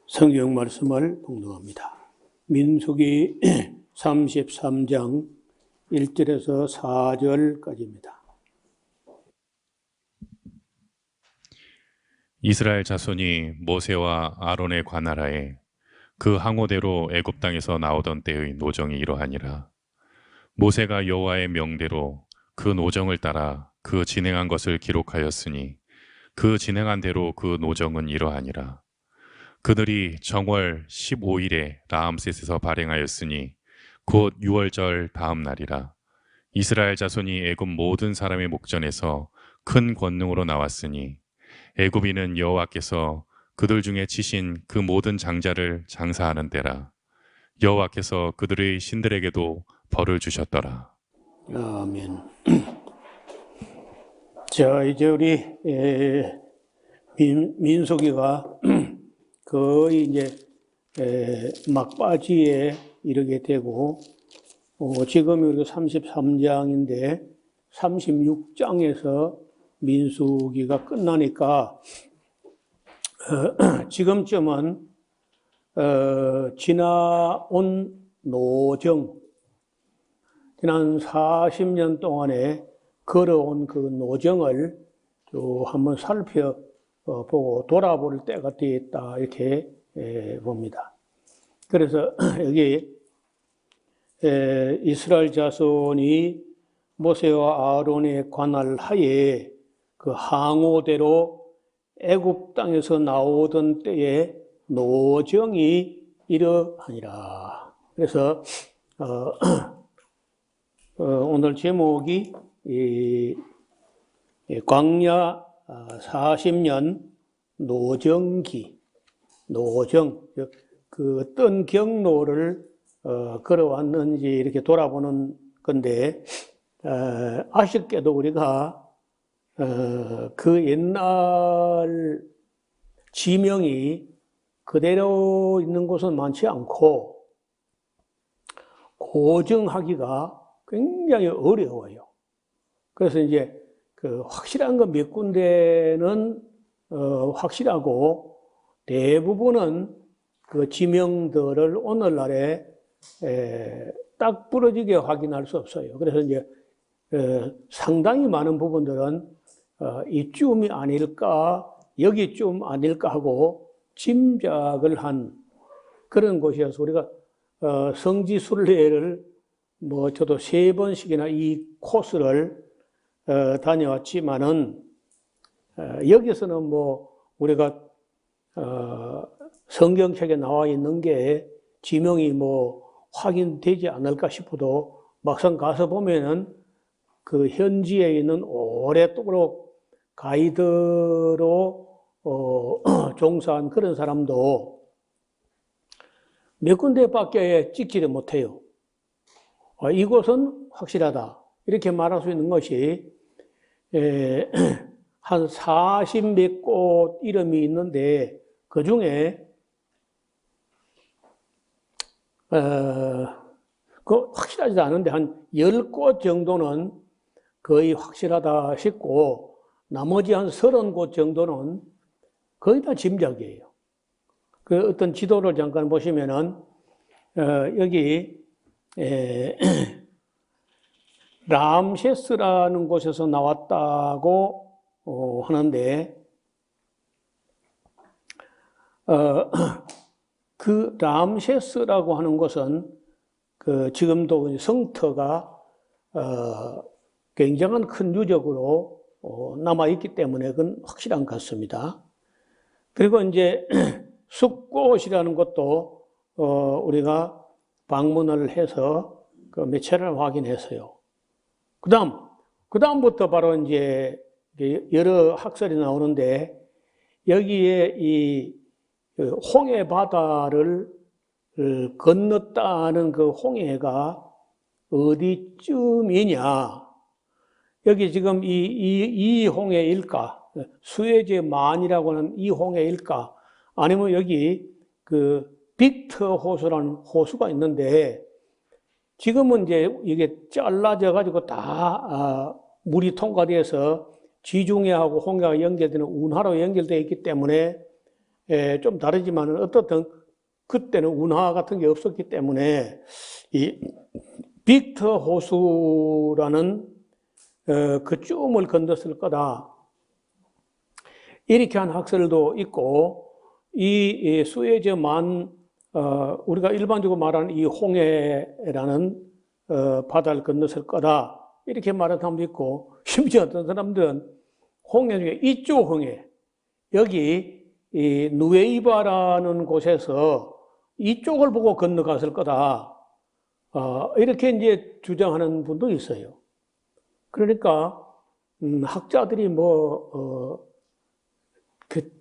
성경 말씀을 봉독합니다. 민수기 33장 1절에서 4절까지입니다. 이스라엘 자손이 모세와 아론의 관할하에 그 항오대로 애굽 땅에서 나오던 때의 노정이 이러하니라. 모세가 여호와의 명대로 그 노정을 따라 그 진행한 것을 기록하였으니 그 진행한 대로 그 노정은 이러하니라. 그들이 정월 15일에 라암셋에서 발행하였으니 곧 6월절 다음 날이라. 이스라엘 자손이 애굽 모든 사람의 목전에서 큰 권능으로 나왔으니 애굽인은 여호와께서 그들 중에 치신 그 모든 장자를 장사하는 때라. 여호와께서 그들의 신들에게도 벌을 주셨더라. 아멘. 자, 이제 우리 민수기가 거의 이제 막바지에 이르게 되고, 지금 우리가 33장인데 36장에서 민수기가 끝나니까 지금쯤은 지나온 노정, 지난 40년 동안에 걸어온 그 노정을 한번 살펴보고 돌아볼 때가 되었다, 이렇게 봅니다. 그래서 여기 이스라엘 자손이 모세와 아론의 관할 하에 그 항오대로 애굽 땅에서 나오던 때에 노정이 이러하니라. 그래서 오늘 제목이 광야 40년 노정기, 노정, 그 어떤 경로를 걸어왔는지 이렇게 돌아보는 건데, 아쉽게도 우리가 그 옛날 지명이 그대로 있는 곳은 많지 않고 고증하기가 굉장히 어려워요. 그래서 이제 그 확실한 거 몇 군데는 확실하고 대부분은 그 지명들을 오늘날에 딱 부러지게 확인할 수 없어요. 그래서 이제 상당히 많은 부분들은 이쯤이 아닐까, 여기쯤 아닐까 하고 짐작을 한 그런 곳이어서 우리가 성지순례를 저도 3번씩이나 이 코스를 다녀왔지만은 여기서는 우리가 성경책에 나와 있는 게 지명이 확인되지 않을까 싶어도 막상 가서 보면은 그 현지에 있는 오랫도록 가이드로 종사한 그런 사람도 몇 군데밖에 찍지를 못해요. 이곳은 확실하다, 이렇게 말할 수 있는 것이 한 40몇 곳 이름이 있는데 그 중에 그 확실하지도 않은데 한 10곳 정도는 거의 확실하다 싶고, 나머지 한 30곳 정도는 거의 다 짐작이에요. 그 어떤 지도를 잠깐 보시면은 여기 람세스라는 곳에서 나왔다고 하는데, 그 람세스라고 하는 곳은 그 지금도 성터가 굉장한 큰 유적으로 남아있기 때문에 그건 확실한 것 같습니다. 그리고 이제 숫꽃이라는 것도 우리가 방문을 해서 그 매체를 확인했어요. 그 다음부터 바로 이제 여러 학설이 나오는데, 여기에 이 홍해 바다를 건넜다는 그 홍해가 어디쯤이냐. 여기 지금 이 홍해일까? 수에즈만이라고 하는 이 홍해일까? 아니면 여기 그 빅터 호수라는 호수가 있는데, 지금은 이제 이게 잘라져 가지고 다 물이 통과돼서 지중해하고 홍해가 연결되는 운하로 연결되어 있기 때문에 좀 다르지만 어떻든 그때는 운하 같은 게 없었기 때문에 이 빅터 호수라는 그 쯤을 건넜을 거다. 이렇게 한 학설도 있고, 이 수에즈만 우리가 일반적으로 말하는 이 홍해라는 바다를 건넜을 거다. 이렇게 말하는 사람도 있고, 심지어 어떤 사람들은 홍해 중에 이쪽 홍해, 여기 이 누에이바라는 곳에서 이쪽을 보고 건너갔을 거다. 이렇게 이제 주장하는 분도 있어요. 그러니까 학자들이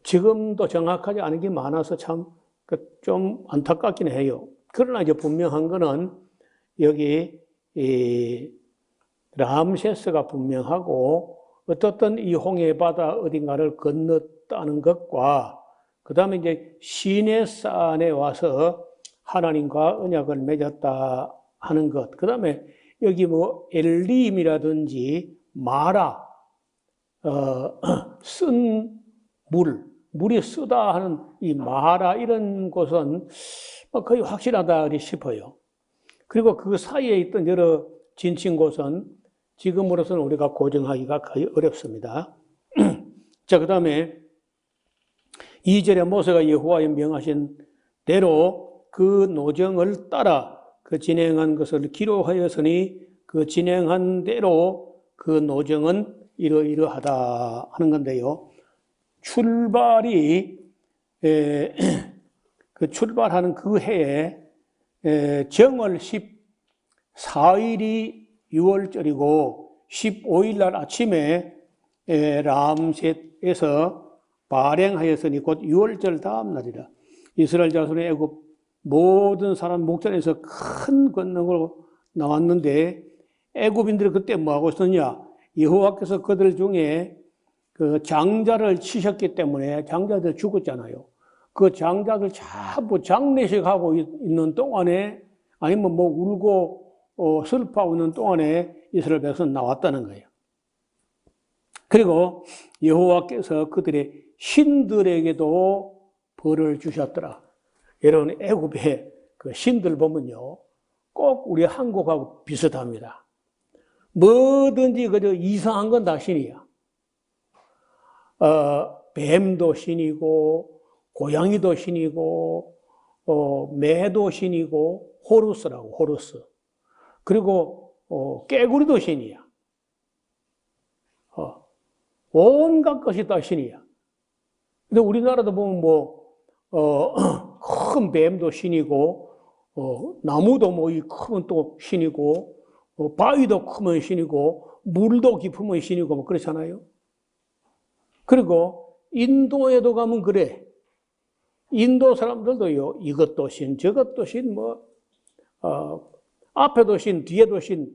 지금도 정확하지 않은 게 많아서 참 좀 안타깝긴 해요. 그러나 이제 분명한 거는 여기 이 람세스가 분명하고 어떻든 이 홍해 바다 어딘가를 건넜다는 것과 그 다음에 이제 시내산에 와서 하나님과 언약을 맺었다 하는 것. 그 다음에 여기 뭐 엘림이라든지 마라, 쓴 물이 쓰다 하는 이 마라 이런 곳은 거의 확실하다 싶어요. 그리고 그 사이에 있던 여러 진친 곳은 지금으로서는 우리가 고정하기가 거의 어렵습니다. 자, 그 다음에 2절에 모세가 여호와의 명하신 대로 그 노정을 따라 그 진행한 것을 기록하였으니 그 진행한 대로 그 노정은 이러이러하다 하는 건데요. 출발이 그 출발하는 그 해에 정월 14일이 6월절이고 15일 날 아침에 람셋에서 발행하였으니 곧 6월절 다음 날이라. 이스라엘 자손의 애굽 모든 사람 목전에서 큰 권능으로 나왔는데 애굽인들이 그때 뭐하고 있었냐? 여호와께서 그들 중에 그 장자를 치셨기 때문에 장자들 죽었잖아요. 그 장자들 전부 장례식하고 있는 동안에 아니면 뭐 울고 슬퍼하고 있는 동안에 이스라엘 백성은 나왔다는 거예요. 그리고 여호와께서 그들의 신들에게도 벌을 주셨더라. 여러분 애굽의 그 신들 보면요, 꼭 우리 한국하고 비슷합니다. 뭐든지 그저 이상한 건 다 신이야. 뱀도 신이고, 고양이도 신이고, 매도 신이고, 호루스라고, 호루스. 그리고, 깨구리도 신이야. 온갖 것이 다 신이야. 근데 우리나라도 보면 큰 뱀도 신이고, 나무도 크면 또 신이고, 바위도 크면 신이고, 물도 깊으면 신이고, 뭐 그렇잖아요. 그리고 인도에도 가면 그래. 인도 사람들도요, 이것도 신, 저것도 신, 앞에도 신, 뒤에도 신.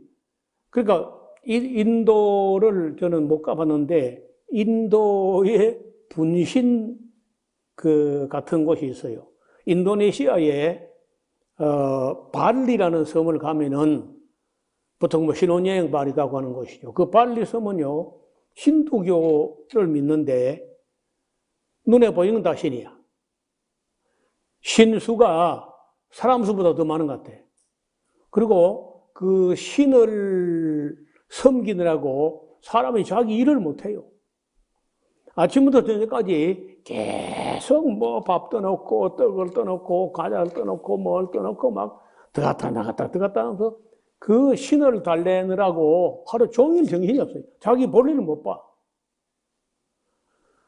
그러니까 인도를 저는 못 가봤는데, 인도의 분신 같은 곳이 있어요. 인도네시아에, 발리라는 섬을 가면은, 보통 신혼여행 발리 가고 하는 곳이죠. 그 발리 섬은요, 힌두교를 믿는데 눈에 보이는 다 신이야. 신수가 사람 수보다 더 많은 것 같아. 그리고 그 신을 섬기느라고 사람이 자기 일을 못해요. 아침부터 저녁까지 계속 밥 떠놓고 떡을 떠놓고 과자를 떠놓고 뭘 떠놓고 막 들어갔다 나갔다 들어갔다 하면서 그 신을 달래느라고 하루 종일 정신이 없어요. 자기 볼 일을 못 봐.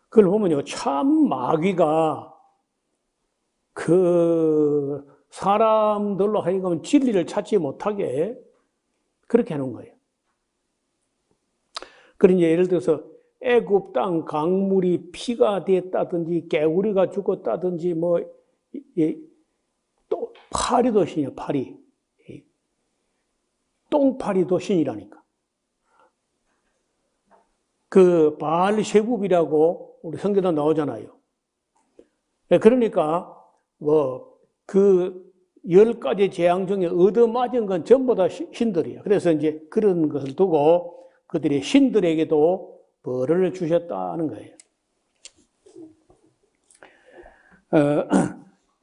그걸 보면요, 참 마귀가 그 사람들로 하여금 진리를 찾지 못하게 그렇게 해놓은 거예요. 그러니 예를 들어서 애굽 땅 강물이 피가 됐다든지 개구리가 죽었다든지 또 파리도 신이야, 파리. 똥파리도 신이라니까. 그 바알셰붑이라고 우리 성경에 나오잖아요. 그러니까 그 10가지 재앙 중에 얻어맞은 건 전부 다 신들이야. 그래서 이제 그런 것을 두고 그들이 신들에게도 벌을 주셨다는 거예요.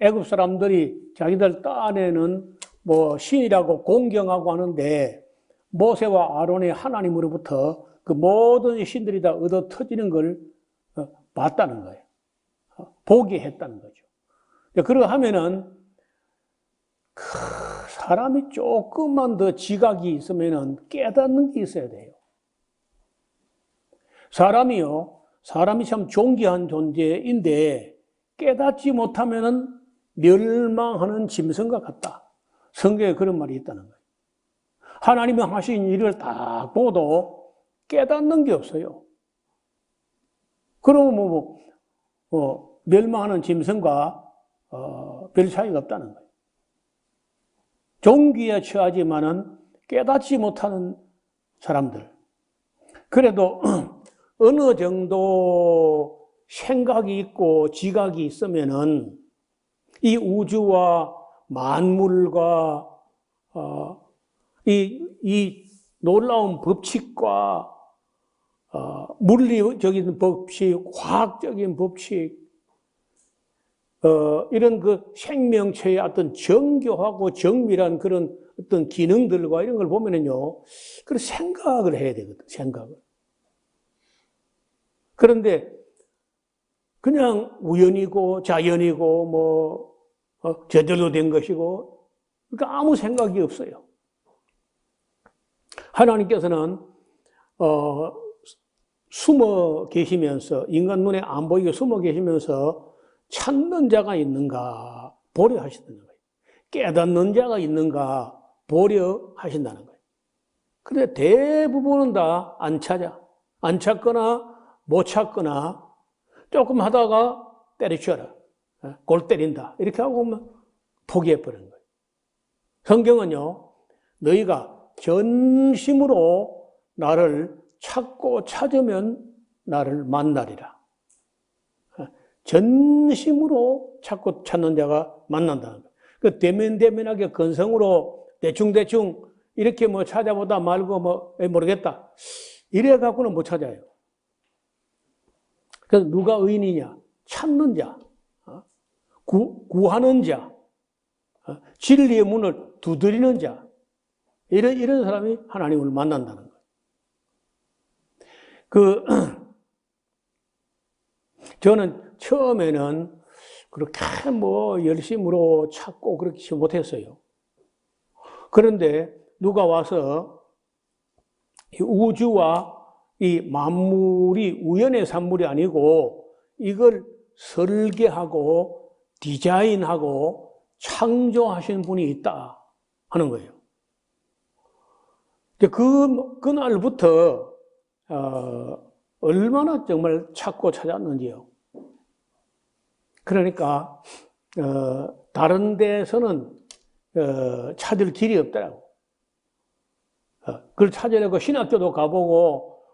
애굽 사람들이 자기들 딴에는 뭐 신이라고 공경하고 하는데 모세와 아론의 하나님으로부터 그 모든 신들이 다 얻어 터지는 걸 봤다는 거예요. 보게 했다는 거죠. 그러하면은 사람이 조금만 더 지각이 있으면은 깨닫는 게 있어야 돼요. 사람이 참 존귀한 존재인데 깨닫지 못하면은 멸망하는 짐승과 같다. 성경에 그런 말이 있다는 거예요. 하나님이 하신 일을 딱 보도 깨닫는 게 없어요. 그러면 멸망하는 짐승과 별 차이가 없다는 거예요. 존귀에 처하지만은 깨닫지 못하는 사람들. 그래도 어느 정도 생각이 있고 지각이 있으면은 이 우주와 만물과 이 놀라운 법칙과 물리적인 법칙, 과학적인 법칙, 이런 그 생명체의 어떤 정교하고 정밀한 그런 어떤 기능들과 이런 걸 보면은요, 그런 생각을 해야 되거든, 생각을. 그런데 그냥 우연이고 자연이고 저절로 된 것이고, 그러니까 아무 생각이 없어요. 하나님께서는 숨어 계시면서, 인간 눈에 안 보이게 숨어 계시면서 찾는 자가 있는가 보려 하신다는 거예요. 깨닫는 자가 있는가 보려 하신다는 거예요. 그런데 대부분은 다 안 찾아. 안 찾거나 못 찾거나 조금 하다가 때려치워라. 골 때린다. 이렇게 하고 포기해버리는 거예요. 성경은요, 너희가 전심으로 나를 찾고 찾으면 나를 만나리라. 전심으로 찾고 찾는 자가 만난다는 거예요. 그 대면대면하게 건성으로 대충대충 이렇게 찾아보다 말고 모르겠다. 이래 갖고는 못 찾아요. 그래서 누가 의인이냐? 찾는 자, 구하는 자, 진리의 문을 두드리는 자, 이런 사람이 하나님을 만난다는 거예요. 저는 처음에는 그렇게 열심으로 찾고 그렇게 못했어요. 그런데 누가 와서 이 우주와 이 만물이 우연의 산물이 아니고 이걸 설계하고 디자인하고 창조하신 분이 있다 하는 거예요. 그날부터 얼마나 정말 찾고 찾았는지요. 그러니까 다른 데서는 찾을 길이 없더라고. 그걸 찾으려고 신학교도 가보고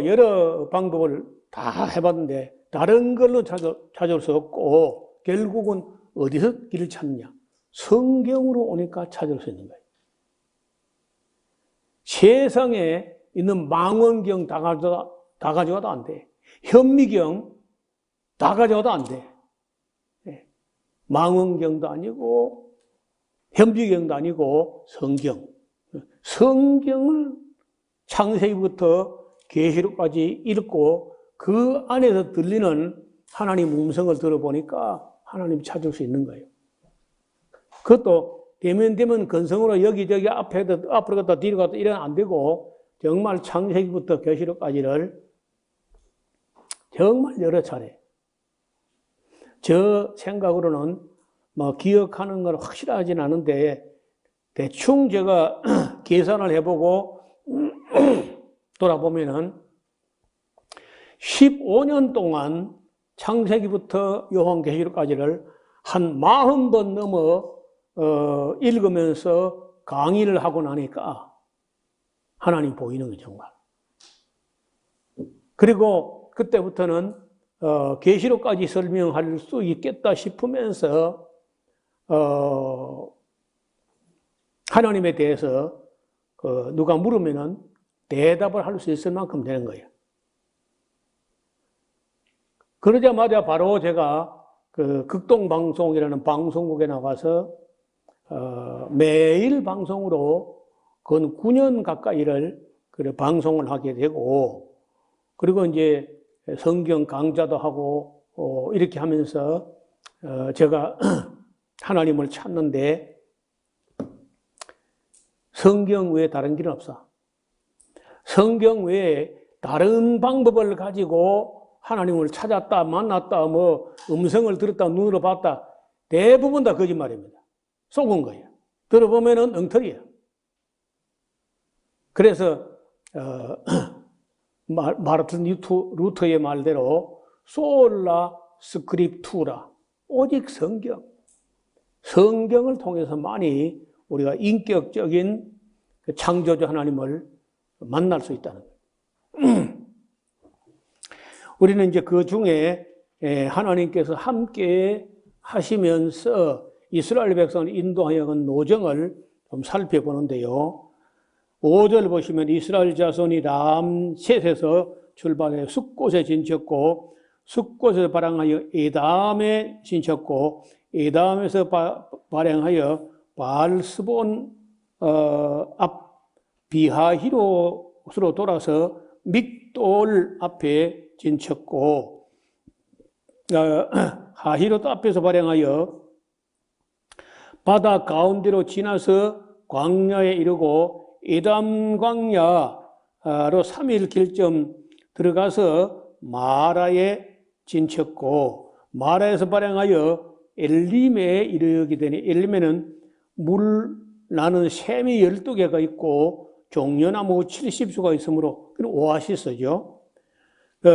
여러 방법을 다 해봤는데 다른 걸로 찾을 수 없고 결국은 어디서 길을 찾느냐? 성경으로 오니까 찾을 수 있는 거예요. 세상에 있는 망원경 다 가져가도 안 돼. 현미경 다 가져가도 안 돼. 망원경도 아니고 현미경도 아니고 성경. 성경을 창세기부터 계시록까지 읽고 그 안에서 들리는 하나님 음성을 들어보니까 하나님 찾을 수 있는 거예요. 그것도 대면 건성으로 여기저기 앞으로 갔다 뒤로 갔다 이러면 안 되고 정말 창세기부터 계시록까지를 정말 여러 차례. 저 생각으로는 기억하는 건 확실하진 않은데 대충 제가 계산을 해보고 돌아보면은 15년 동안 창세기부터 요한계시록까지를 한 40번 넘어 읽으면서 강의를 하고 나니까 하나님 보이는 거예요, 정말. 그리고 그때부터는 계시록까지 설명할 수 있겠다 싶으면서 하나님에 대해서 누가 물으면은 대답을 할 수 있을 만큼 되는 거예요. 그러자마자 바로 제가 그 극동방송이라는 방송국에 나가서 매일 방송으로 건 9년 가까이를 그래 방송을 하게 되고, 그리고 이제 성경 강좌도 하고 이렇게 하면서 제가 하나님을 찾는데 성경 외에 다른 길은 없어. 성경 외에 다른 방법을 가지고 하나님을 찾았다, 만났다, 뭐 음성을 들었다, 눈으로 봤다, 대부분 다 거짓말입니다. 속은 거예요. 들어보면은 엉터리야. 그래서 마르틴 루터의 말대로 솔라 스크립투라, 오직 성경을 통해서만이 우리가 인격적인 창조주 하나님을 만날 수 있다는 거예요. 우리는 이제 그 중에 하나님께서 함께 하시면서 이스라엘 백성을 인도하여 간 노정을 좀 살펴보는데요. 5절 보시면 이스라엘 자손이 람셋에서 출발해 숫곳에 진쳤고, 숫곳에서 발행하여 에담에 진쳤고, 에담에서 발행하여 바알스본 앞 비하히롯으로 돌아서 믹돌 앞에 진쳤고, 하히롯 앞에서 발행하여 바다 가운데로 지나서 광야에 이르고 에담 광야로 3일 길쯤 들어가서 마라에 진쳤고, 마라에서 발행하여 엘림에 이르게 되니, 엘림에는 물 나는 샘이 12개가 있고 종려나무 70수가 있으므로 오아시스죠.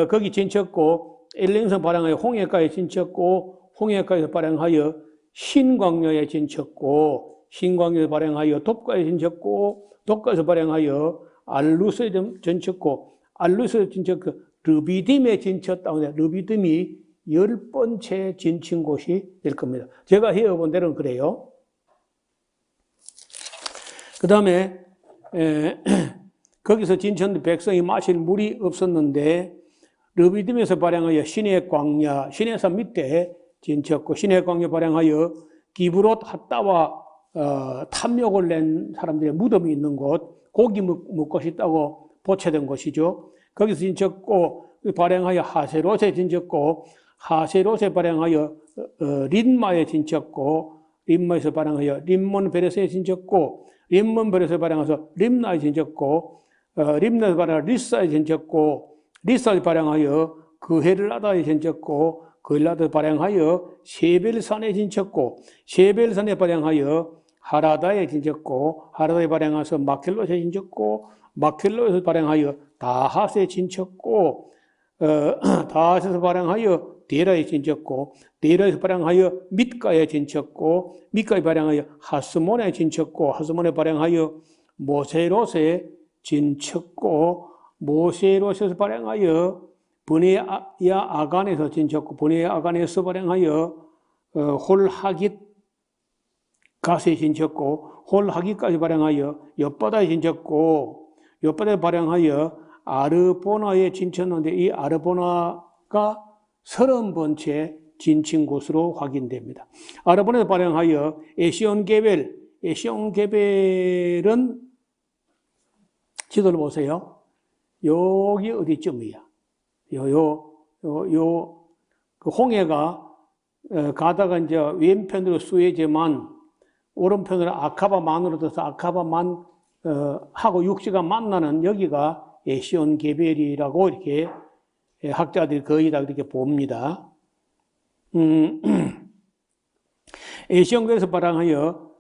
거기 진쳤고, 엘림에서 발행하여 홍해가에 진쳤고, 홍해가에서 발행하여 신광야에 진쳤고, 신광야에서 발행하여 돕가에 진쳤고, 돕가에서 발행하여 알루스에 진쳤고, 알루스에 진쳤고, 르비딤에 진쳤다. 르비딤이 10번째 진친 곳이 될 겁니다. 제가 헤어본 데는 그래요. 그 다음에 거기서 진쳤는데 백성이 마실 물이 없었는데 르비딤에서 발행하여 시내 광야, 시내산 밑에 진쳤고, 시내 광야 발행하여 기브롯 핫다와 탐욕을 낸 사람들의 무덤이 있는 곳, 고기 먹고 싶다고 보채된 곳이죠. 거기서 진쳤고, 발행하여 하세롯에 진쳤고, 하세롯에 발행하여 린마에 진쳤고, 린마에서 발행하여 림몬 베레스에 진쳤고, 림몬 베레스에 발행해서 림나에 진쳤고, 림나에서 발행하여 리사에 진쳤고, 리사에 발행하여 그헬라다에 진쳤고, 그헬라다에 발행하여 셰벨산에 진쳤고, 셰벨산에 발행하여 하라다에 진쳤고, 하라다에 발행해서 마켈롯에 진쳤고, 마켈롯에서 발행하여 다핫에 진쳤고, 다핫에서 발행하여 데라에 진쳤고, 데라에서 발행하여 밑가에 진쳤고, 밑가에 발행하여 하스몬에 진쳤고, 하스몬에 발행하여 모세롯에 진쳤고, 모세롯에서 발행하여 브네야 아간에서 진쳤고, 브네야 아간에서 발행하여 홀하깃 가스에 진쳤고, 홀하깃까지 발행하여 엿바다에 진쳤고, 엿바다에 발행하여 아르보나에 진쳤는데, 이 아르보나가 30번째 진친 곳으로 확인됩니다. 아르보나에 발행하여 에시온게벨은 지도를 보세요. 여기 어디쯤이야? 그 홍해가 가다가 이제 왼편으로 수에제만, 오른편으로 아카바만으로 돼서 아카바만 하고 육지가 만나는 여기가 에시온게벨이라고 이렇게 학자들이 거의 다 그렇게 봅니다. 에시온게벨에서 발행하여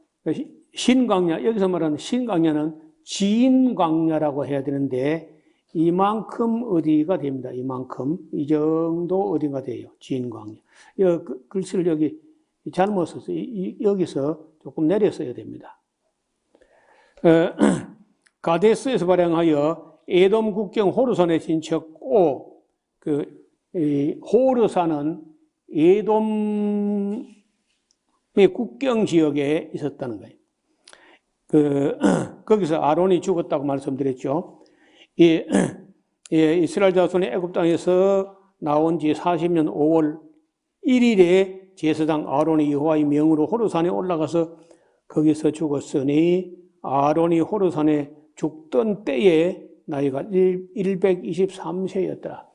신광야, 여기서 말하는 신광야는 진광야라고 해야 되는데, 이만큼 어디가 됩니다. 이만큼, 이 정도 어디가 돼요. 진광야. 글씨를 여기 잘못 썼어요. 여기서 조금 내려 써야 됩니다. 가데스에서 발행하여 에돔 국경 호르산에 진쳤고, 호르산은 에돔의 국경 지역에 있었다는 거예요. 거기서 아론이 죽었다고 말씀드렸죠. 이스라엘 자손이 애굽 땅에서 나온 지 40년 5월 1일에 제사장 아론이 여호와의 명으로 호르산에 올라가서 거기서 죽었으니 아론이 호르산에 죽던 때에 나이가 123세였더라.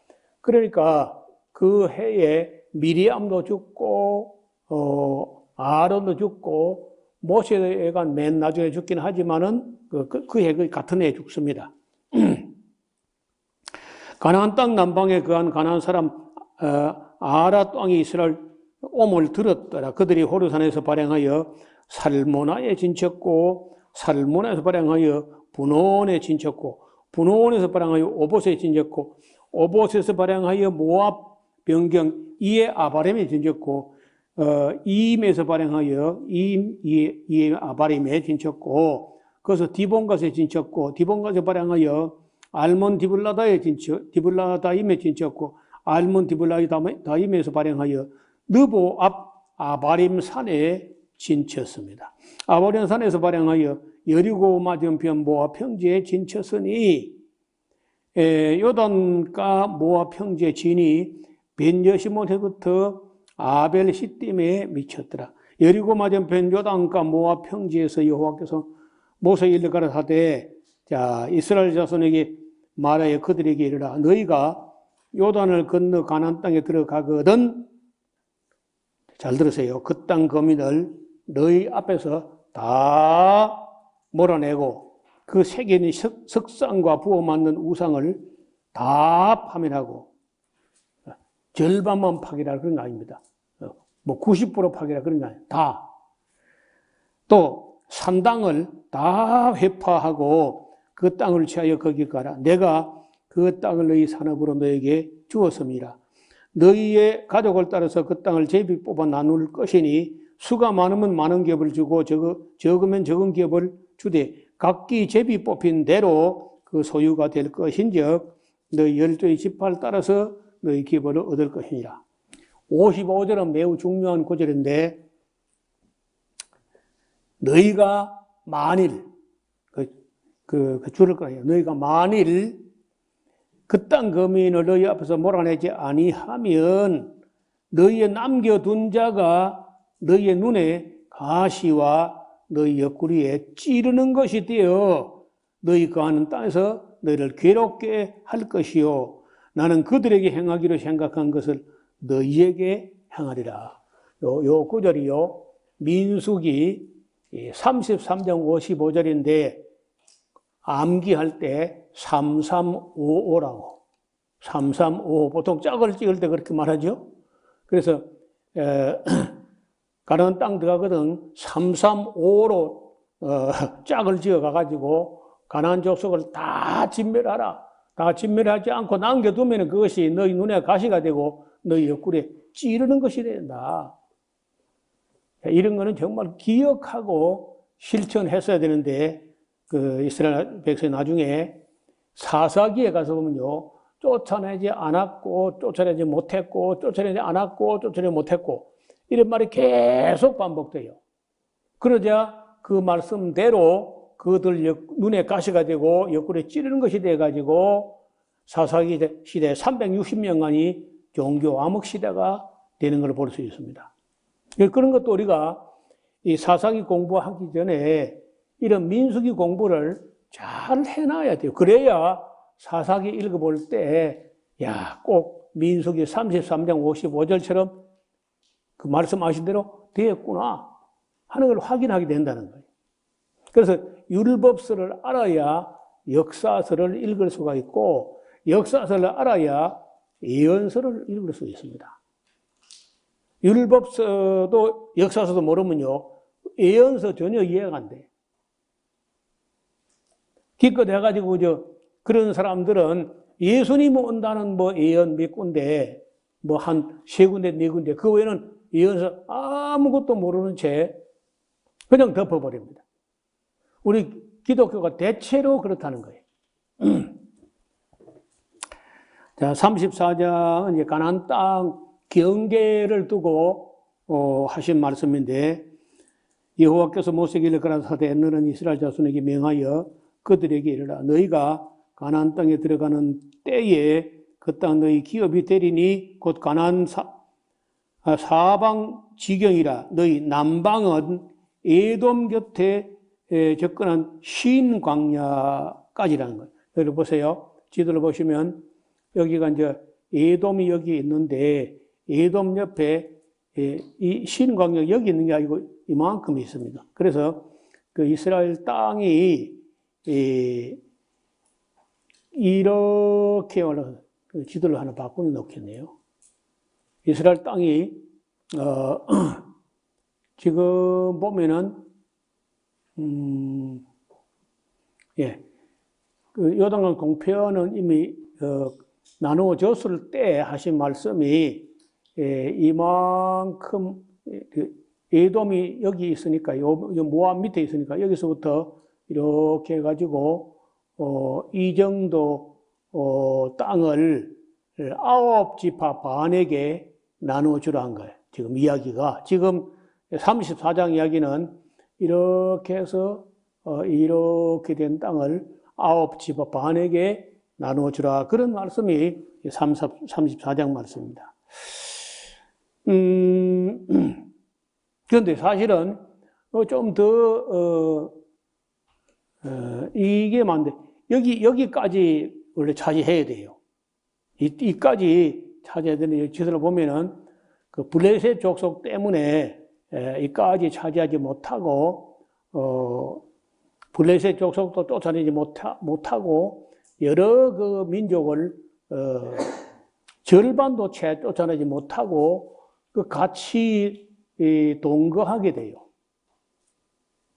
그러니까 그 해에 미리암도 죽고 아론도 죽고 모세가 맨 나중에 죽긴 하지만은 그 해 같은 해에 죽습니다. 가나안 땅 남방에 거한 가나안 사람 아라 땅이 이스라엘 옴을 들었더라. 그들이 호르산에서 발행하여 살모나에 진쳤고 살모나에서 발행하여 분온에 진쳤고 분온에서 발행하여 오봇에 진쳤고 오봇에서 발행하여 모압 변경 이에 아바림에 진쳤고 이임에서 발행하여 이에 아바림에 진쳤고 거기서 디본갓에 진쳤고 디본갓에 발행하여 알몬 디블라다에 디블라다임에 진쳤고 알몬 디블라다임에서 발행하여 느보 앞 아바림 산에 진쳤습니다. 아바림 산에서 발행하여 여리고 맞은편 모압 평지에 진쳤으니 요단가 모압 평지에 진이 벤여시못에부터 아벨 시딤에 미쳤더라. 여리고 맞은편 요단가 모압 평지에서 여호와께서 모세에게 일러 가라사대 자 이스라엘 자손에게 말하여 그들에게 이르라 너희가 요단을 건너 가나안 땅에 들어가거든 잘 들으세요. 그 땅 거민을 너희 앞에서 다 몰아내고 그 색에 있는 석상과 부어 만든 우상을 다 파멸하고 절반만 파괴라 그런 거 아닙니다. 뭐 90% 파괴라 그런 거 아니에요. 다. 또 산당을 다 회파하고 그 땅을 취하여 거기 가라. 내가 그 땅을 너희 산업으로 너에게 주었습니다. 너희의 가족을 따라서 그 땅을 제비 뽑아 나눌 것이니 수가 많으면 많은 기업을 주고 적으면 적은 기업을 주되 각기 제비 뽑힌 대로 그 소유가 될 것인즉 너희 열조의 지파를 따라서 너희 기업을 얻을 것이니라. 55절은 매우 중요한 구절인데 너희가 만일 줄을 거예요. 너희가 만일 그 땅 거민을 너희 앞에서 몰아내지 아니하면 너희의 남겨둔 자가 너희의 눈에 가시와 너희 옆구리에 찌르는 것이 되어 너희 거하는 땅에서 너희를 괴롭게 할 것이요 나는 그들에게 행하기로 생각한 것을 너희에게 행하리라. 요 구절이요 민수기 33장 55절인데 암기할 때 3355라고 3355 보통 짝을 찍을 때 그렇게 말하죠. 그래서 가나안 땅 들어가거든 335로 짝을 지어 가가지고 가나안 족속을 다 진멸하라. 다 진멸하지 않고 남겨두면 그것이 너희 눈에 가시가 되고 너희 옆구리에 찌르는 것이 된다. 이런 거는 정말 기억하고 실천했어야 되는데 그 이스라엘 백성이 나중에 사사기에 가서 보면요. 쫓아내지 않았고 쫓아내지 못했고 쫓아내지 않았고 쫓아내지 못했고 이런 말이 계속 반복돼요. 그러자 그 말씀대로 그들 눈에 가시가 되고 옆구리에 찌르는 것이 돼가지고 사사기 시대 360년간이 종교 암흑 시대가 되는 걸 볼 수 있습니다. 그런 것도 우리가 이 사사기 공부하기 전에 이런 민수기 공부를 잘 해놔야 돼요. 그래야 사사기 읽어볼 때, 야, 꼭 민수기 33장 55절처럼 그 말씀하신 대로 되었구나 하는 걸 확인하게 된다는 거예요. 그래서 율법서를 알아야 역사서를 읽을 수가 있고, 역사서를 알아야 예언서를 읽을 수 있습니다. 율법서도 역사서도 모르면요, 예언서 전혀 이해가 안 돼. 기껏 해가지고 그런 사람들은 예수님 온다는 뭐 예언 몇 군데, 뭐 한 세 군데, 네 군데, 그 외에는 예언서 아무것도 모르는 채 그냥 덮어버립니다. 우리 기독교가 대체로 그렇다는 거예요. 자, 34장은 이제 가나안 땅 경계를 두고 하신 말씀인데 여호와께서 모세에게 이르 가라사대 너는 이스라엘 자손에게 명하여 그들에게 이르라 너희가 가나안 땅에 들어가는 때에 그 땅 너희 기업이 되리니 곧 가나안 사방 지경이라 너희 남방은 에돔 곁에 접근한 신 광야까지라는 거예요. 여기 보세요. 지도를 보시면 여기가 이제 에돔이 여기 있는데 에돔 옆에 이 신 광야 여기 있는 게 아니고 이만큼 있습니다. 그래서 그 이스라엘 땅이 이렇게 올라가서 지도를 하나 바꾸어 놓겠네요. 이스라엘 땅이 지금 보면은 그 요단강 동편은 이미 나누어졌을 때 하신 말씀이 이만큼 에돔이 여기 있으니까 모압 밑에 있으니까 여기서부터 이렇게 해가지고 이 정도 땅을 9지파 반에게 나누어주라 한 거예요. 지금 이야기가. 지금 34장 이야기는 이렇게 해서 이렇게 된 땅을 9지파 반에게 나누어주라. 그런 말씀이 34장 말씀입니다. 그런데 사실은 좀 더 이게 많은데 여기까지 원래 차지해야 돼요. 이까지 차지해야 되는데 지도를 보면은 그 블레셋 족속 때문에 이까지 차지하지 못하고 블레셋 족속도 쫓아내지 못하고 여러 그 민족을 절반도 채 쫓아내지 못하고 그 같이 동거하게 돼요.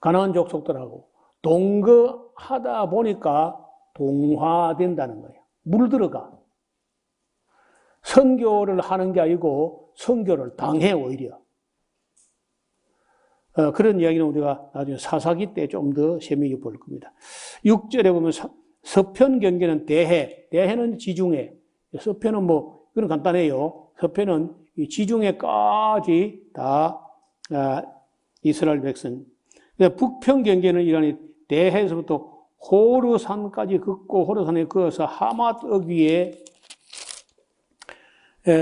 가나안 족속들하고 동거하다 보니까 동화된다는 거예요. 물들어가. 선교를 하는 게 아니고 선교를 당해 오히려. 그런 이야기는 우리가 나중에 사사기 때 좀 더 세밀히 볼 겁니다. 6절에 보면 서편 경계는 대해는 지중해. 서편은 뭐 그건 간단해요. 서편은 이 지중해까지 다 이스라엘 백성. 북편 경계는 이란이 대해에서부터 호르산까지 긋고 호르산에 그어서 하맛 어귀에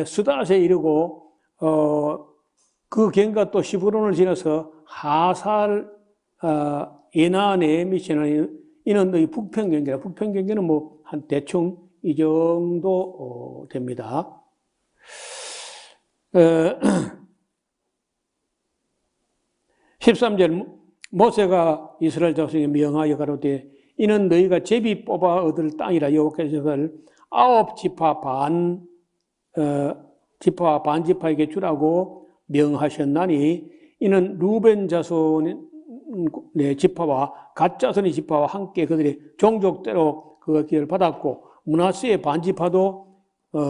스닷에 이르고 그 경과 또 시브론을 지나서 하살 에나에 미치는 이는 이 북편 경계라. 북편 경계는 뭐 한 대충 이 정도 됩니다. 13절 모세가 이스라엘 자손에게 명하여 가로되 이는 너희가 제비 뽑아 얻을 땅이라 여호와께서 그걸 9지파 반지파에게 주라고 명하셨나니 이는 루벤 자손의 지파와 갓 자손의 지파와 함께 그들의 종족대로 그 기업을 받았고 므낫세의 반지파도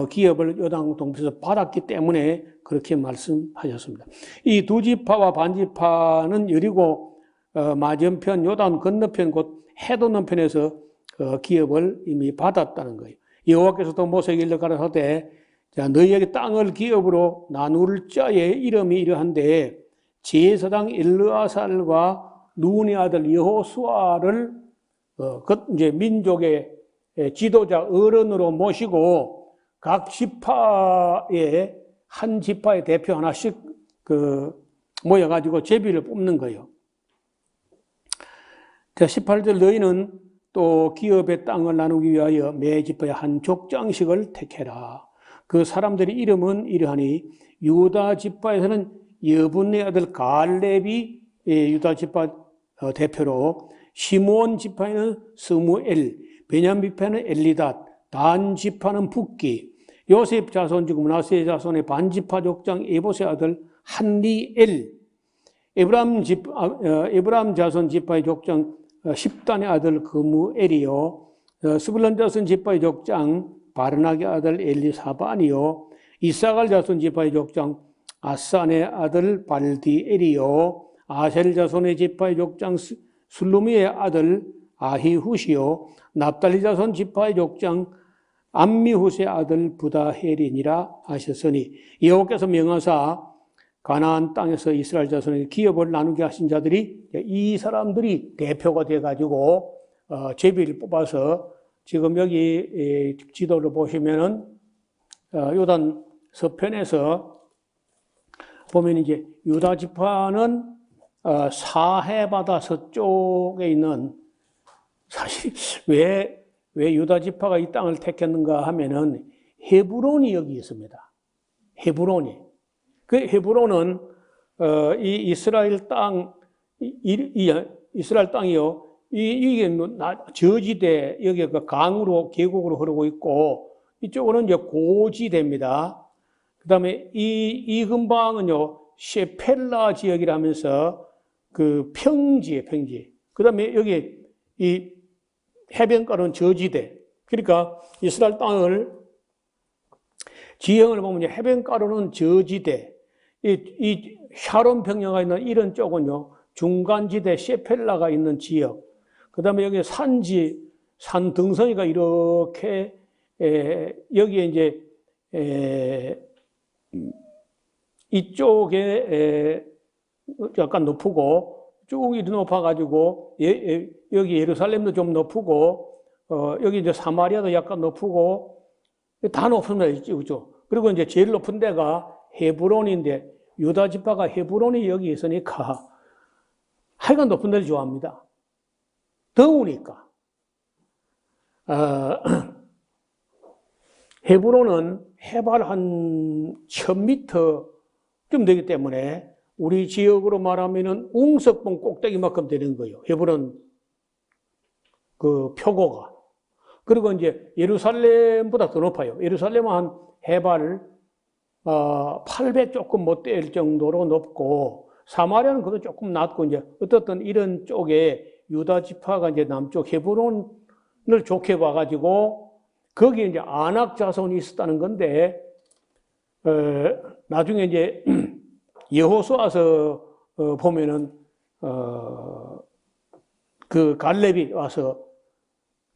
기업을 요단 동편에서 받았기 때문에 그렇게 말씀하셨습니다. 이 두 지파와 반지파는 여리고 맞은편 요단 건너편 곧 해돋는편에서 기업을 이미 받았다는 거예요. 여호와께서도 모세에게 일러 가라사대 자 너희에게 땅을 기업으로 나눌 자의 이름이 이러한데 제사장 엘르아살과 눈의 아들 여호수아를 이제 민족의 지도자 어른으로 모시고 각 지파의 한 지파의 대표 하나씩 모여가지고 제비를 뽑는 거예요. 자, 18절 너희는 또 기업의 땅을 나누기 위하여 매 지파의 한 족장식을 택해라. 그 사람들의 이름은 이러하니 유다 지파에서는 여분의 아들 갈렙이 유다 지파 대표로 시므온 지파에는 스무엘, 베냐민 지파는 엘리닷, 단 지파는 붓기, 요셉 자손 즉 므낫세 자손의 반지파 족장 에봇의 아들 한리엘, 에브람 자손 지파의 족장 10단의 아들 그무엘이요, 스불론 자손 지파의 족장 바르나의 아들 엘리사반이요, 이사갈 자손 지파의 족장 아산의 아들 발디엘이요, 아셀 자손의 지파의 족장 술루미의 아들 아히훗이요, 납달리 자손 지파의 족장 암미훗의 아들 부다헬이니라 하셨으니 여호와께서 명하사 가나안 땅에서 이스라엘 자손에게 기업을 나누게 하신 자들이 이 사람들이 대표가 돼가지고 제비를 뽑아서 지금 여기 지도를 보시면은 요단 서편에서 보면 이제 유다 지파는 사해바다 서쪽에 있는, 사실 왜 유다 지파가 이 땅을 택했는가 하면은 헤브론이 여기 있습니다. 헤브론이. 그 헤브론은 이 이스라엘 땅, 이스라엘 땅이요. 이게 저지대, 여기가 강으로, 계곡으로 흐르고 있고, 이쪽은 이제 고지대입니다. 그 다음에 이 근방은요, 셰펠라 지역이라면서 그 평지에 평지. 그 다음에 여기 이 해변가는 저지대. 그러니까 이스라엘 땅을 지형을 보면 해변가로는 저지대. 이 샤론 평야가 있는 이런 쪽은요, 중간지대 셰펠라가 있는 지역. 그 다음에 여기 산 등성이가 이렇게, 여기에 이제, 이쪽에 약간 높고, 쭉 이리 높아가지고, 여기 예루살렘도 좀 높고, 여기 이제 사마리아도 약간 높고, 다 높습니다. 그죠? 그리고 이제 제일 높은 데가 헤브론인데, 유다 지파가 헤브론이 여기 있으니까, 하여간 높은 데를 좋아합니다. 더우니까. 헤브론은 해발 한 1000m쯤 되기 때문에 우리 지역으로 말하면은 웅석봉 꼭대기만큼 되는 거예요. 헤브론 그 표고가. 그리고 이제 예루살렘보다 더 높아요. 예루살렘은 한 해발 800 조금 못 될 정도로 높고, 사마리아는 그것도 조금 낮고, 이제 어떻든 이런 쪽에 유다 지파가 이제 남쪽 헤브론을 좋게 봐가지고 거기에 이제 아낙 자손이 있었다는 건데, 나중에 이제 여호수아서 보면은 그 갈렙이 와서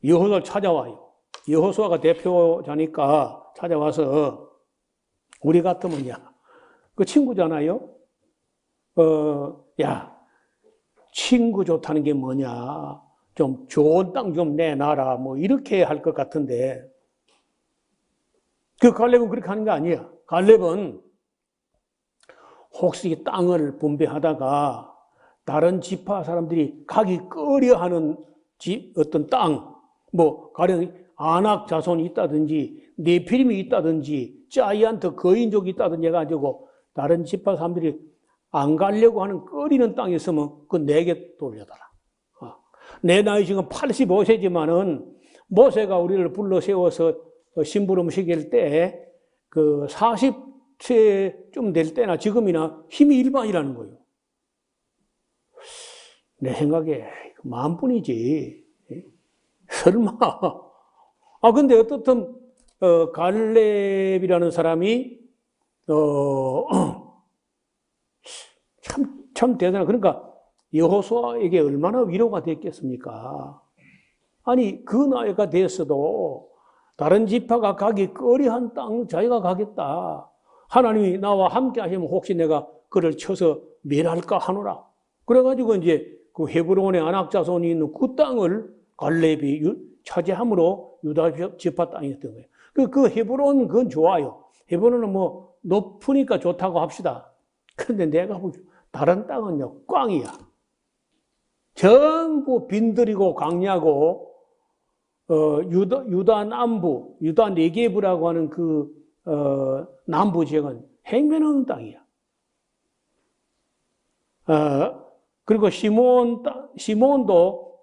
여호수아를 찾아와요. 여호수아가 대표자니까 찾아와서 우리 같으면야 그 친구잖아요. 야, 친구 좋다는 게 뭐냐? 좀 좋은 땅 좀 내놔라. 뭐 이렇게 할 것 같은데, 그 갈렙은 그렇게 하는 게 아니야. 갈렙은 혹시 땅을 분배하다가 다른 지파 사람들이 가기 꺼려하는 어떤 땅, 뭐 가령 아낙 자손이 있다든지 네피림이 있다든지 자이안트 거인족이 있다든지 해가지고 다른 지파 사람들이 안 가려고 하는 꺼리는 땅이 있으면 그 내게 돌려달라. 내 나이 지금 85세지만은 모세가 우리를 불러 세워서 심부름 시킬 때 그 40세쯤 될 때나 지금이나 힘이 일반이라는 거예요. 내 생각에 마음뿐이지. 설마. 근데 어떻든 갈렙이라는 사람이 참 대단해. 그러니까 여호수아에게 얼마나 위로가 됐겠습니까? 아니, 그 나이가 됐어도 다른 지파가 가기 꺼려한 땅 자기가 가겠다. 하나님이 나와 함께 하시면 혹시 내가 그를 쳐서 멸할까 하노라. 그래가지고 이제 그 헤브론의 아낙 자손이 있는 그 땅을 갈렙이 차지함으로 유다 지파 땅이었던 거예요. 그 헤브론 그건 좋아요. 헤브론은 뭐 높으니까 좋다고 합시다. 그런데 내가 보기 다른 땅은요 꽝이야. 전부 빈들이고 광야고, 유다 남부, 유다 네게브라고 하는 그 남부 지역은 행변하는 땅이야. 그리고 시몬도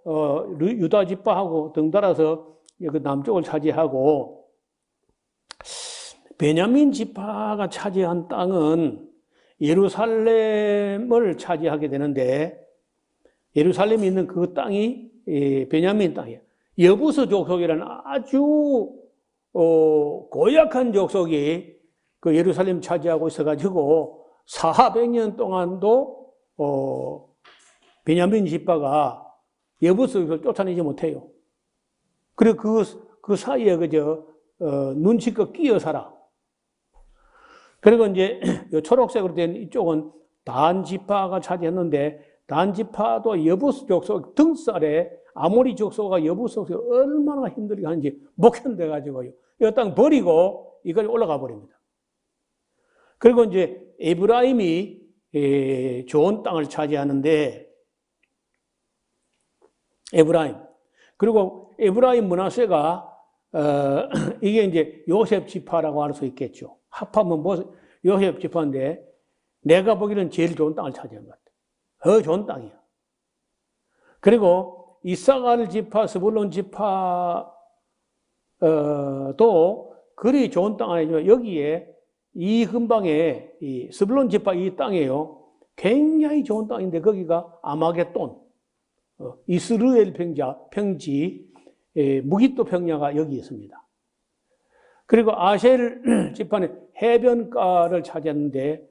유다 지파하고 등달아서 그 남쪽을 차지하고, 베냐민 지파가 차지한 땅은 예루살렘을 차지하게 되는데, 예루살렘에 있는 그 땅이 베냐민 땅이에요. 여부스 족속이라는 아주 고약한 족속이 그 예루살렘 차지하고 있어가지고 400년 동안도 베냐민 지파가 여부스 족속을 쫓아내지 못해요. 그리고 그 사이에 눈치껏 끼어 살아. 그리고 이제 초록색으로 된 이쪽은 단 지파가 차지했는데, 단 지파도 여부스 족속 등살에 아모리 족속과 여부스 족속이 얼마나 힘들게 하는지 못 견뎌가지고요. 이 땅 버리고 이걸 올라가 버립니다. 그리고 이제 에브라임이 좋은 땅을 차지하는데 에브라임 그리고 에브라임 므낫세가 이게 이제 요셉 지파라고 할 수 있겠죠. 합하면 뭐 요셉 지파인데 내가 보기에는 제일 좋은 땅을 차지한 것 같아. 더 좋은 땅이야. 그리고 이사갈 지파, 스불론 지파 도 그리 좋은 땅 아니지만 여기에 이 근방에 이 스불론 지파 이 땅이에요. 굉장히 좋은 땅인데 거기가 아마겟돈, 이스라엘 평지, 무기토 평야가 여기 있습니다. 그리고 아셀 지파는 해변가를 차지했는데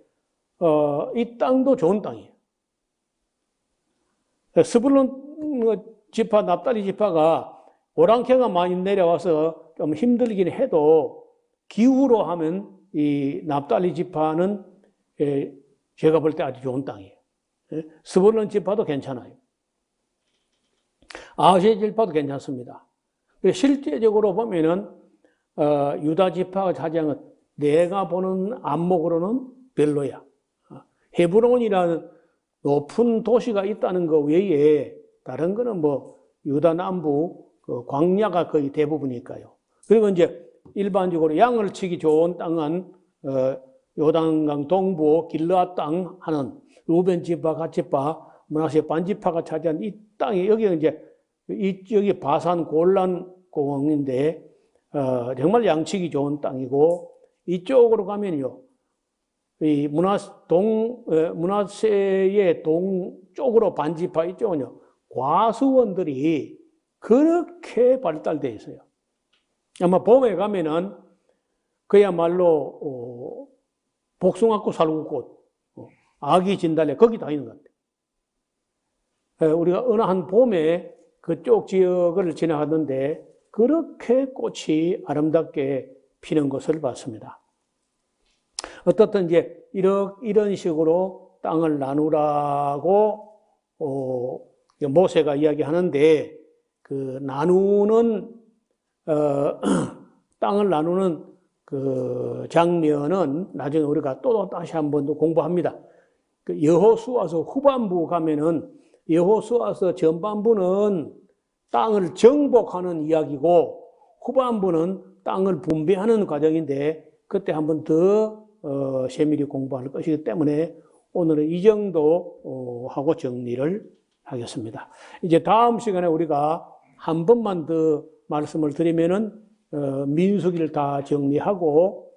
이 땅도 좋은 땅이에요. 스불론 지파, 납달리 지파가 오랑캐가 많이 내려와서 좀 힘들긴 해도 기후로 하면 이 납달리 지파는 제가 볼 때 아주 좋은 땅이에요. 스불론 지파도 괜찮아요. 아셀 지파도 괜찮습니다. 실제적으로 보면은 유다 지파가 차지한 것 내가 보는 안목으로는 별로야. 헤브론이라는 높은 도시가 있다는 것 외에 다른 거는 뭐 유다 남부 광야가 거의 대부분이니까요. 그리고 이제 일반적으로 양을 치기 좋은 땅은 요단강 동부 길르앗 땅 하는 루벤 지파, 갓 지파, 므낫세 반 지파가 차지한 이 땅이 여기가 이제 여기 바산 골란 공원인데 정말 양치기 좋은 땅이고 이쪽으로 가면요. 이 므낫세의 동쪽으로 반지파 이쪽은요. 과수원들이 그렇게 발달되어 있어요. 아마 봄에 가면은 그야말로 복숭아꽃, 살구꽃, 아기 진달래 거기 다 있는 것 같아요. 우리가 어느 한 봄에 그쪽 지역을 지나갔는데 그렇게 꽃이 아름답게 피는 것을 봤습니다. 어떻든 이제 이런 식으로 땅을 나누라고 모세가 이야기하는데 그 나누는 땅을 나누는 그 장면은 나중에 우리가 또 다시 한 번 더 공부합니다. 그 여호수아서 후반부 가면은 여호수아서 전반부는 땅을 정복하는 이야기고 후반부는 땅을 분배하는 과정인데 그때 한 번 더 세밀히 공부할 것이기 때문에 오늘은 이 정도 하고 정리를 하겠습니다. 이제 다음 시간에 우리가 한 번만 더 말씀을 드리면은 민수기를 다 정리하고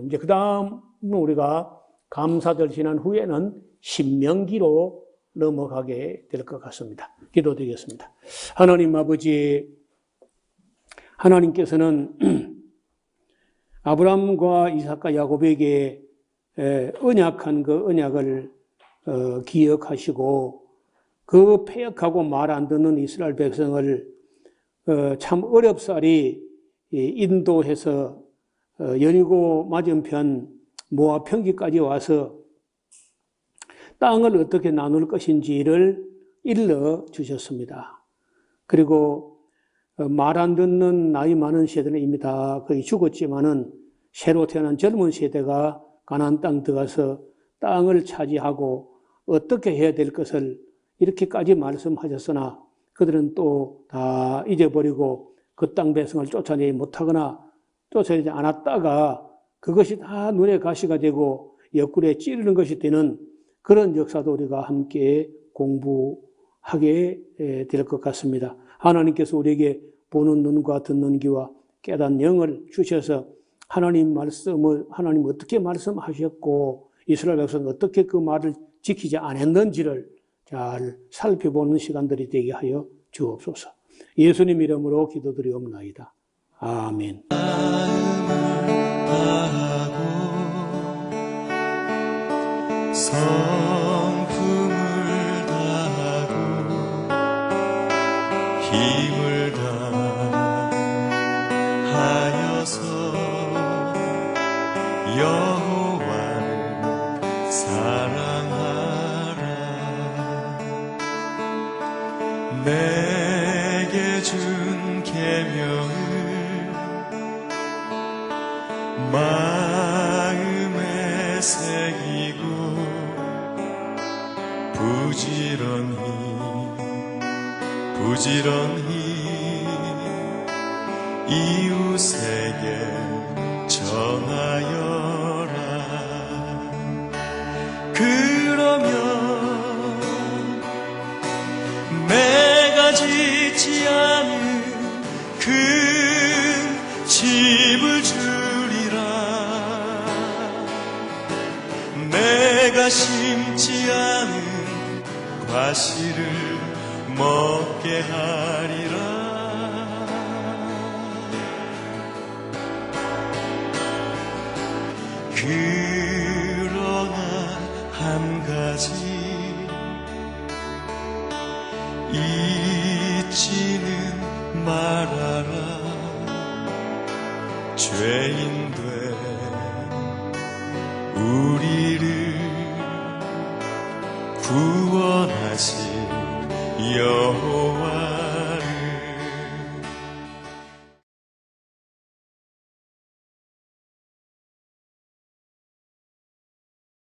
이제 그 다음 우리가 감사절 지난 후에는 신명기로 넘어가게 될 것 같습니다. 기도드리겠습니다. 하나님 아버지, 하나님께서는 아브라함과 이삭과 야곱에게 언약한 그 언약을 기억하시고 그 패역하고 말 안 듣는 이스라엘 백성을 참 어렵사리 인도해서 여리고 맞은편 모압 평지까지 와서 땅을 어떻게 나눌 것인지를 일러 주셨습니다. 그리고 말 안 듣는 나이 많은 세대는 이미 다 거의 죽었지만은 새로 태어난 젊은 세대가 가나안 땅 들어가서 땅을 차지하고 어떻게 해야 될 것을 이렇게까지 말씀하셨으나 그들은 또 다 잊어버리고 그 땅 백성을 쫓아내지 못하거나 쫓아내지 않았다가 그것이 다 눈에 가시가 되고 옆구리에 찌르는 것이 되는 그런 역사도 우리가 함께 공부하게 될 것 같습니다. 하나님께서 우리에게 보는 눈과 듣는 귀와 깨닫는 영을 주셔서 하나님 말씀을 하나님 어떻게 말씀하셨고 이스라엘 백성은 어떻게 그 말을 지키지 않았는지를 잘 살펴보는 시간들이 되게 하여 주옵소서. 예수님 이름으로 기도드리옵나이다. 아멘. 성품을 다하고 힘을 다하여서 여호와를 사랑하라. 내게 준 계명을 마음에 새기고 부지런히 이웃에게 전하여라. 그러면 내가 짓지 않은 큰 집을 주리라. 내가 심지 않은 과실을 먹게 하리라. 그러나 한 가지 잊지는 말아라. 죄인 된 우리를 구원하신 여호와